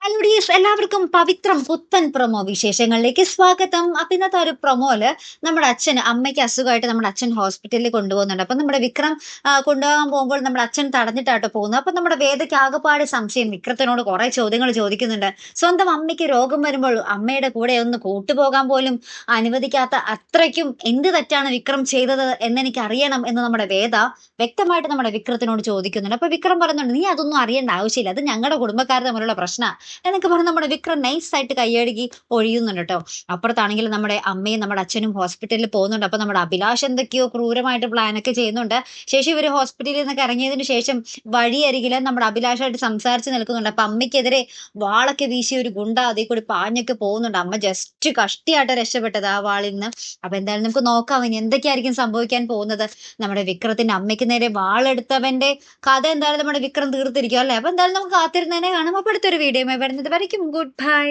Hello dears, എല്ലാവർക്കും പവിത്രം പുത്തൻ promo വിശേഷങ്ങളിലേക്ക് സ്വാഗതം. അപ്പൊ ഇന്നത്തെ ഒരു പ്രൊമോയില് നമ്മുടെ അമ്മയ്ക്ക് അസുഖമായിട്ട് നമ്മുടെ അച്ഛൻ ഹോസ്പിറ്റലിൽ കൊണ്ടുപോകുന്നുണ്ട്. അപ്പൊ നമ്മുടെ വിക്രം കൊണ്ടുപോകാൻ പോകുമ്പോൾ നമ്മുടെ അച്ഛൻ തടഞ്ഞിട്ടാട്ടോ പോകുന്നത്. അപ്പൊ നമ്മുടെ വേദയ്ക്ക് ആകെപ്പാടെ സംശയം, വിക്രത്തിനോട് കുറെ ചോദ്യങ്ങൾ ചോദിക്കുന്നുണ്ട്. സ്വന്തം അമ്മയ്ക്ക് രോഗം വരുമ്പോൾ അമ്മയുടെ കൂടെ ഒന്ന് കൂട്ടുപോകാൻ പോലും അനുവദിക്കാത്ത അത്രയ്ക്കും എന്ത് തെറ്റാണ് വിക്രം ചെയ്തത് എന്നെനിക്ക് അറിയണം എന്ന് നമ്മുടെ വേദ വ്യക്തമായിട്ട് നമ്മുടെ വിക്രത്തിനോട് ചോദിക്കുന്നുണ്ട്. അപ്പൊ വിക്രം പറയുന്നുണ്ട്, നീ അതൊന്നും അറിയേണ്ട ആവശ്യമില്ല, അത് ഞങ്ങളുടെ കുടുംബക്കാരുടെ തമ്മിലുള്ള പ്രശ്നമാണ് എന്നൊക്കെ പറഞ്ഞ് നമ്മുടെ വിക്രം നൈസായിട്ട് കൈയടുക്കി ഒഴിയുന്നുണ്ട് കേട്ടോ. അപ്പുറത്താണെങ്കിൽ നമ്മുടെ അമ്മയും നമ്മുടെ അച്ഛനും ഹോസ്പിറ്റലിൽ പോകുന്നുണ്ട്. അപ്പൊ നമ്മുടെ അഭിലാഷ് എന്തൊക്കെയോ ക്രൂരമായിട്ട് പ്ലാനൊക്കെ ചെയ്യുന്നുണ്ട്. ശേഷം ഇവര് ഹോസ്പിറ്റലിൽ നിന്നൊക്കെ ഇറങ്ങിയതിനു ശേഷം വഴിയരികില് നമ്മുടെ അഭിലാഷായിട്ട് സംസാരിച്ച് നിൽക്കുന്നുണ്ട്. അപ്പൊ അമ്മയ്ക്കെതിരെ വാളൊക്കെ വീശി ഒരു ഗുണ്ട അതേ കൂടി പാഞ്ഞൊക്കെ പോകുന്നുണ്ട്. അമ്മ ജസ്റ്റ് കഷ്ടിയായിട്ട് രക്ഷപ്പെട്ടത് ആ വാളിൽ നിന്ന്. അപ്പൊ എന്തായാലും നമുക്ക് നോക്കാം ഇനി എന്തൊക്കെയായിരിക്കും സംഭവിക്കാൻ പോകുന്നത്. നമ്മുടെ വിക്രത്തിന്റെ അമ്മയ്ക്ക് നേരെ വാളെടുത്തവന്റെ കഥ എന്തായാലും നമ്മുടെ വിക്രം തീർത്തിരിക്കും അല്ലെ. അപ്പൊ എന്തായാലും നമുക്ക് കാത്തിരുന്നതിനെ കാണാം. അപ്പൊ അടുത്തൊരു വീഡിയോ വരുന്നത് വരയ്ക്കും ഗുഡ് ബൈ.